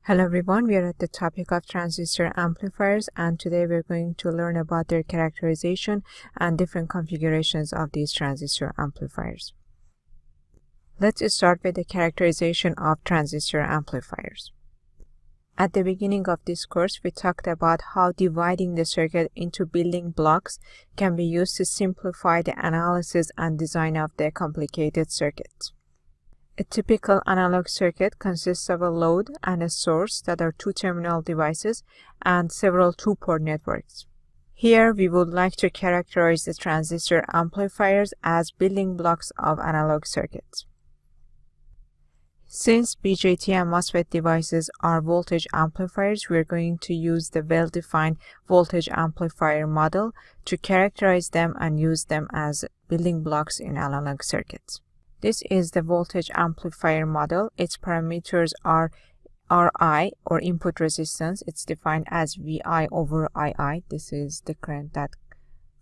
Hello everyone, we are at the topic of transistor amplifiers, and today we're going to learn about their characterization and different configurations of these transistor amplifiers. Let's start with the characterization of transistor amplifiers. At the beginning of this course, we talked about how dividing the circuit into building blocks can be used to simplify the analysis and design of the complicated circuits. A typical analog circuit consists of a load and a source that are two-terminal devices and several two-port networks. Here, we would like to characterize the transistor amplifiers as building blocks of analog circuits. Since BJT and MOSFET devices are voltage amplifiers, we are going to use the well-defined voltage amplifier model to characterize them and use them as building blocks in analog circuits. This is the voltage amplifier model. Its parameters are Ri, or input resistance. It's defined as Vi over Ii. This is the current that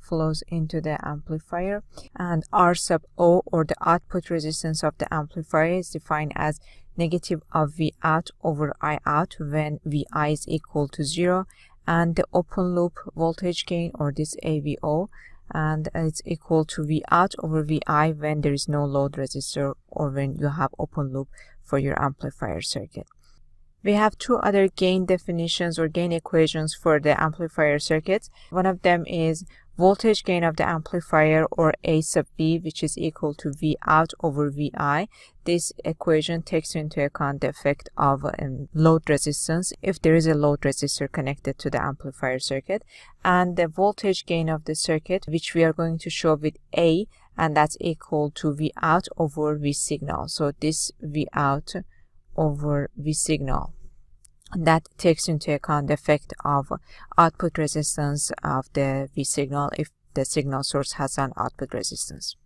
flows into the amplifier. And R sub O, or the output resistance of the amplifier, is defined as negative of V out over I out when Vi is equal to 0. And the open loop voltage gain, or this AVO, and it's equal to V out over Vi when there is no load resistor or when you have open loop for your amplifier circuit. We have two other gain definitions or gain equations for the amplifier circuits. One of them is voltage gain of the amplifier, or A sub V, which is equal to V out over Vi. This equation takes into account the effect of load resistance if there is a load resistor connected to the amplifier circuit, and the voltage gain of the circuit, which we are going to show with A, and that's equal to V out over V signal. So this V out over V signal, that takes into account the effect of output resistance of the V signal if the signal source has an output resistance.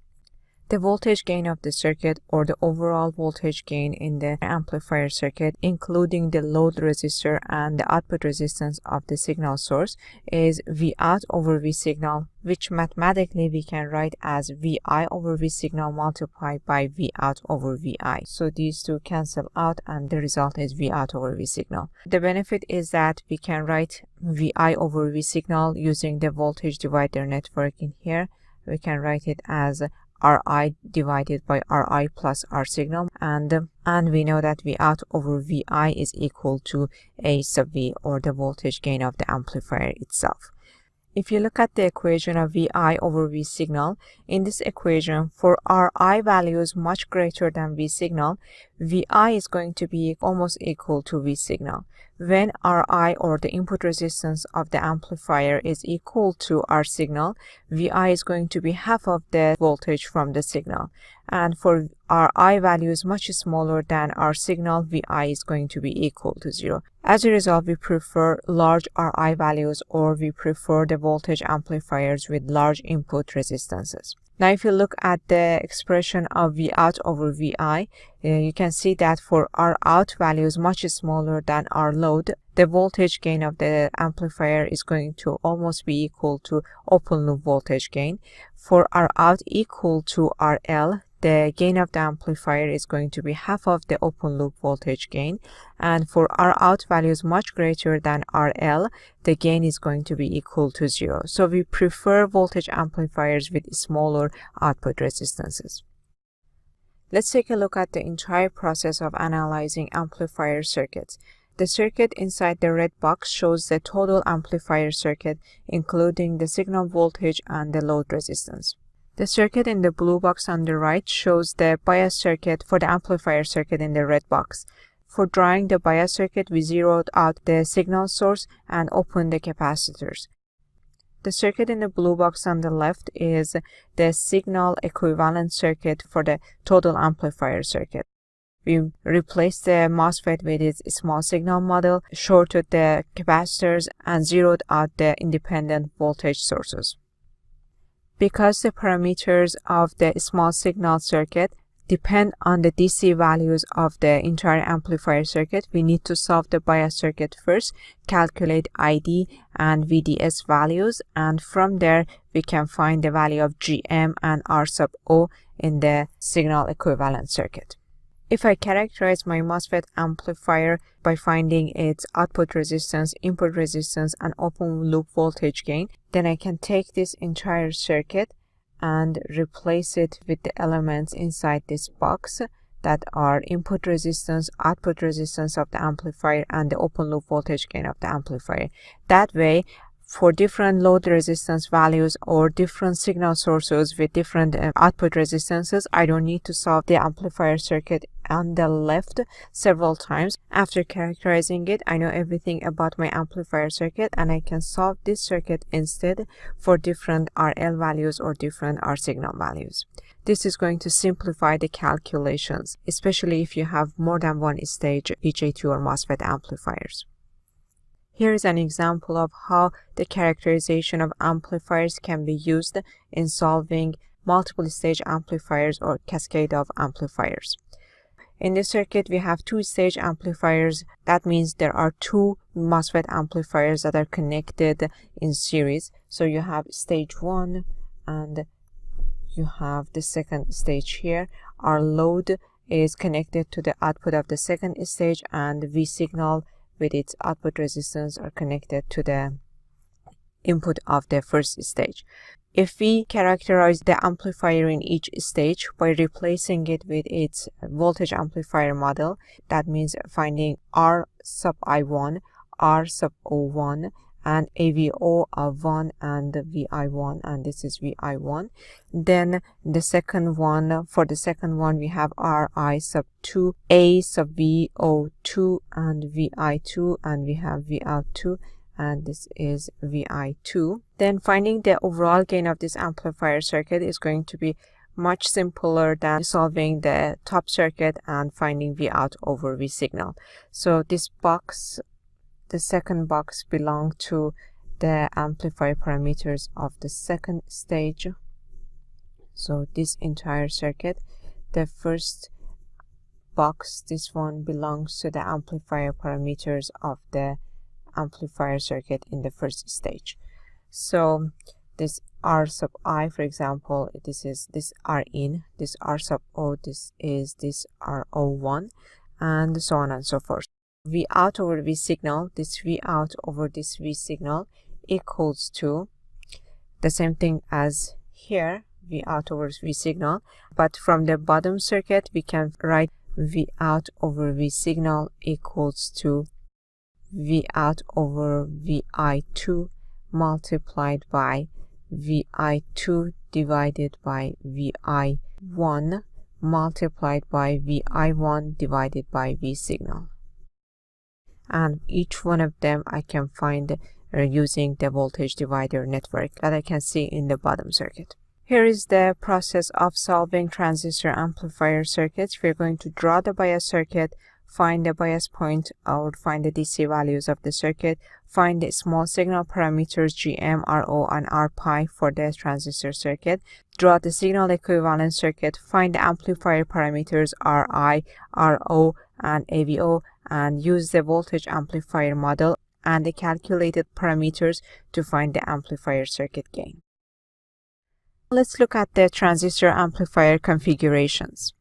The voltage gain of the circuit, or the overall voltage gain in the amplifier circuit, including the load resistor and the output resistance of the signal source, is V out over V signal, which mathematically we can write as Vi over V signal multiplied by V out over Vi. So these two cancel out and the result is Vi out over V signal. The benefit is that we can write Vi over V signal using the voltage divider network in here. We can write it as Ri divided by Ri plus R signal, and we know that V out over Vi is equal to A sub V, or the voltage gain of the amplifier itself. If you look at the equation of Vi over V signal, in this equation, for Ri values much greater than V signal, Vi is going to be almost equal to V signal. When Ri, or the input resistance of the amplifier, is equal to R signal, Vi is going to be half of the voltage from the signal. And for Ri values much smaller than R signal, Vi is going to be equal to 0. As a result, we prefer large Ri values, or we prefer the voltage amplifiers with large input resistances. Now, if you look at the expression of V out over Vi, you can see that for R out values much smaller than R load, the voltage gain of the amplifier is going to almost be equal to open loop voltage gain. For R out equal to RL, the gain of the amplifier is going to be half of the open loop voltage gain, and for R out values much greater than RL, the gain is going to be equal to 0. So we prefer voltage amplifiers with smaller output resistances. Let's take a look at the entire process of analyzing amplifier circuits. The circuit inside the red box shows the total amplifier circuit, including the signal voltage and the load resistance. The circuit in the blue box on the right shows the bias circuit for the amplifier circuit in the red box. For drawing the bias circuit, we zeroed out the signal source and opened the capacitors. The circuit in the blue box on the left is the signal equivalent circuit for the total amplifier circuit. We replaced the MOSFET with its small signal model, shorted the capacitors, and zeroed out the independent voltage sources. Because the parameters of the small signal circuit depend on the DC values of the entire amplifier circuit, we need to solve the bias circuit first, calculate ID and VDS values, and from there we can find the value of GM and R sub O in the signal equivalent circuit. If I characterize my MOSFET amplifier by finding its output resistance, input resistance, and open loop voltage gain, then I can take this entire circuit and replace it with the elements inside this box that are input resistance, output resistance of the amplifier, and the open loop voltage gain of the amplifier. That way, for different load resistance values or different signal sources with different output resistances, I don't need to solve the amplifier circuit on the left several times. After characterizing it, I know everything about my amplifier circuit, and I can solve this circuit instead for different RL values or different R signal values. This is going to simplify the calculations, especially if you have more than one stage BJT or MOSFET amplifiers. Here is an example of how the characterization of amplifiers can be used in solving multiple stage amplifiers or cascade of amplifiers. In this circuit, we have two stage amplifiers. That means there are two MOSFET amplifiers that are connected in series. So you have stage 1 and you have the second stage here. Our load is connected to the output of the second stage, and V signal with its output resistance are connected to the input of the first stage. If we characterize the amplifier in each stage by replacing it with its voltage amplifier model, that means finding R sub I1, R sub O1, and AVO of 1 and VI1, and this is VI1. Then the second one, for the second one, we have RI sub 2, A sub VO2 and VI2, and we have VO2, and this is VI2. Then finding the overall gain of this amplifier circuit is going to be much simpler than solving the top circuit and finding V out over V signal. So this box, the second box, belongs to the amplifier parameters of the second stage. So this entire circuit, the first box, this one, belongs to the amplifier parameters of the amplifier circuit in the first stage. So this R sub I, for example, this is this R in, this R sub O, this is this RO1, and so on and so forth. V out over V signal, this V out over this V signal equals to the same thing as here, V out over V signal, but from the bottom circuit we can write V out over V signal equals to V out over VI2 multiplied by VI2 divided by VI1 multiplied by VI1 divided by V signal. And each one of them I can find using the voltage divider network that I can see in the bottom circuit. Here is the process of solving transistor amplifier circuits. We're going to draw the bias circuit, find the bias point or find the DC values of the circuit, find the small signal parameters GM, RO, and RPi for the transistor circuit, draw the signal equivalent circuit, find the amplifier parameters RI, RO, and AVO, and use the voltage amplifier model and the calculated parameters to find the amplifier circuit gain. Let's look at the transistor amplifier configurations.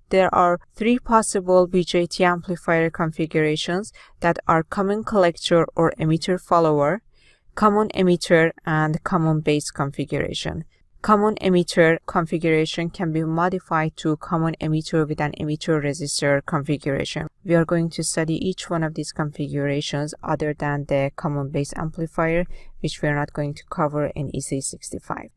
There are three possible BJT amplifier configurations that are common collector or emitter follower, common emitter, and common base configuration. Common emitter configuration can be modified to common emitter with an emitter resistor configuration. We are going to study each one of these configurations other than the common base amplifier, which we are not going to cover in EC65.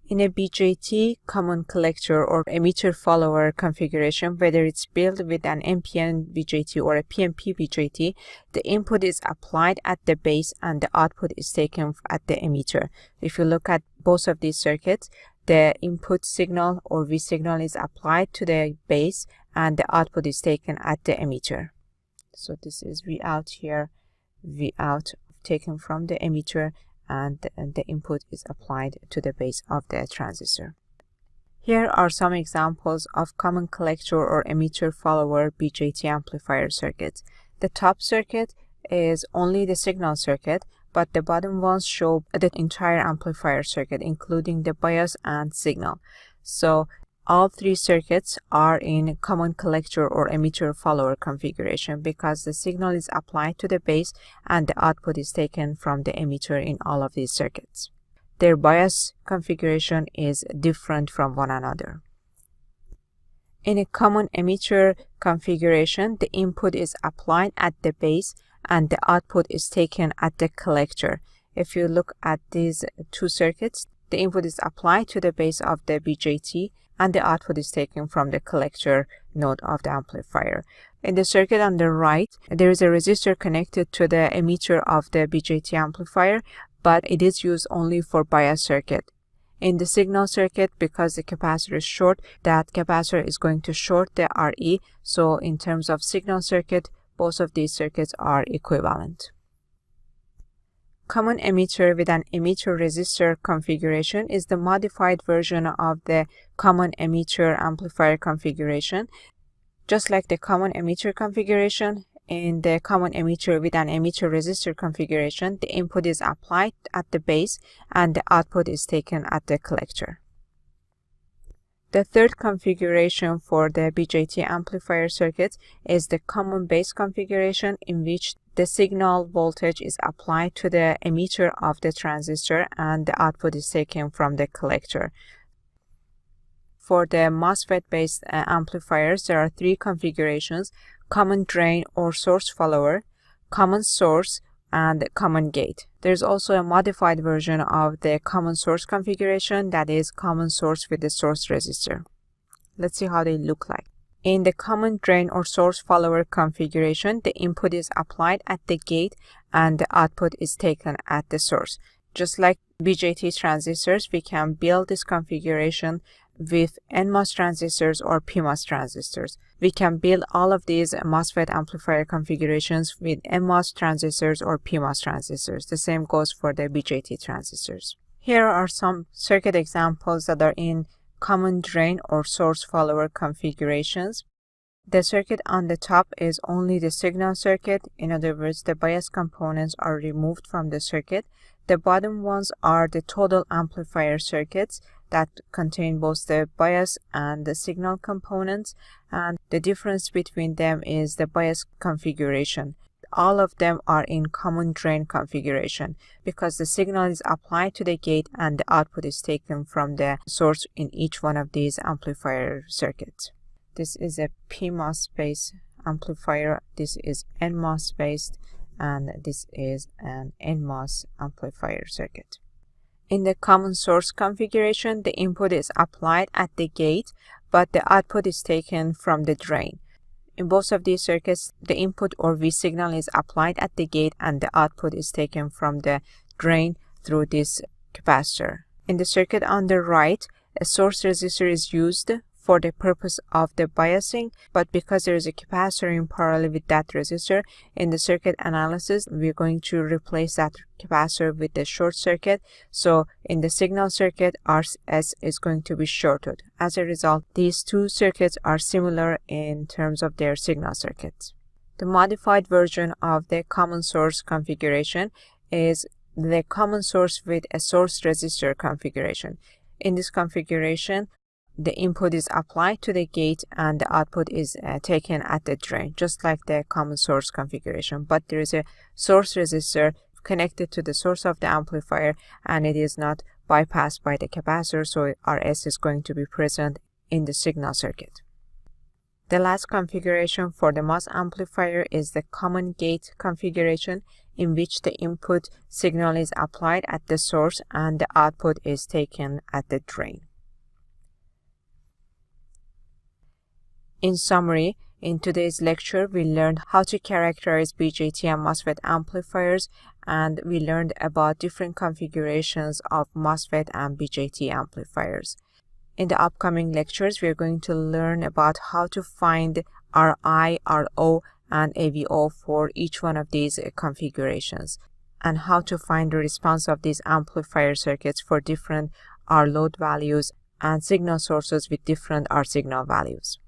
In a BJT common collector or emitter follower configuration, whether it's built with an NPN BJT or a PNP BJT, the input is applied at the base and the output is taken at the emitter. If you look at both of these circuits, the input signal or V signal is applied to the base and the output is taken at the emitter. So this is V out here, V out taken from the emitter, and the input is applied to the base of the transistor. Here are some examples of common collector or emitter follower BJT amplifier circuits. The top circuit is only the signal circuit, but the bottom ones show the entire amplifier circuit, including the bias and signal. So all three circuits are in common collector or emitter follower configuration because the signal is applied to the base and the output is taken from the emitter in all of these circuits. Their bias configuration is different from one another. In a common emitter configuration, the input is applied at the base and the output is taken at the collector. If you look at these two circuits, the input is applied to the base of the BJT and the output is taken from the collector node of the amplifier. In the circuit on the right, there is a resistor connected to the emitter of the BJT amplifier, but it is used only for bias circuit. In the signal circuit, because the capacitor is short, that capacitor is going to short the RE. So in terms of signal circuit, both of these circuits are equivalent. Common emitter with an emitter resistor configuration is the modified version of the common emitter amplifier configuration. Just like the common emitter configuration, in the common emitter with an emitter resistor configuration, the input is applied at the base and the output is taken at the collector. The third configuration for the BJT amplifier circuit is the common base configuration, in which the signal voltage is applied to the emitter of the transistor and the output is taken from the collector. For the MOSFET-based amplifiers, there are three configurations: common drain or source follower, common source, and common gate. There's also a modified version of the common source configuration, that is common source with the source resistor. Let's see how they look like. In the common drain or source follower configuration, the input is applied at the gate and the output is taken at the source. Just like BJT transistors, we can build this configuration with NMOS transistors or PMOS transistors. We can build all of these MOSFET amplifier configurations with NMOS transistors or PMOS transistors. The same goes for the BJT transistors. Here are some circuit examples that are in common drain or source follower configurations. The circuit on the top is only the signal circuit. In other words, the bias components are removed from the circuit. The bottom ones are the total amplifier circuits that contain both the bias and the signal components, and the difference between them is the bias configuration. All of them are in common drain configuration because the signal is applied to the gate and the output is taken from the source in each one of these amplifier circuits. This is a PMOS based amplifier, this is NMOS based, and this is an NMOS amplifier circuit. In the common source configuration, the input is applied at the gate, but the output is taken from the drain. In both of these circuits, the input or V signal is applied at the gate and the output is taken from the drain through this capacitor. In the circuit on the right, a source resistor is used for the purpose of the biasing, but because there is a capacitor in parallel with that resistor, in the circuit analysis, we're going to replace that capacitor with the short circuit. So in the signal circuit, RS is going to be shorted. As a result, these two circuits are similar in terms of their signal circuits. The modified version of the common source configuration is the common source with a source resistor configuration. In this configuration, the input is applied to the gate and the output is taken at the drain, just like the common source configuration. But there is a source resistor connected to the source of the amplifier and it is not bypassed by the capacitor, so RS is going to be present in the signal circuit. The last configuration for the MOS amplifier is the common gate configuration, in which the input signal is applied at the source and the output is taken at the drain. In summary, in today's lecture, we learned how to characterize BJT and MOSFET amplifiers, and we learned about different configurations of MOSFET and BJT amplifiers. In the upcoming lectures, we are going to learn about how to find RI, RO, and AVO for each one of these configurations, and how to find the response of these amplifier circuits for different R load values and signal sources with different R signal values.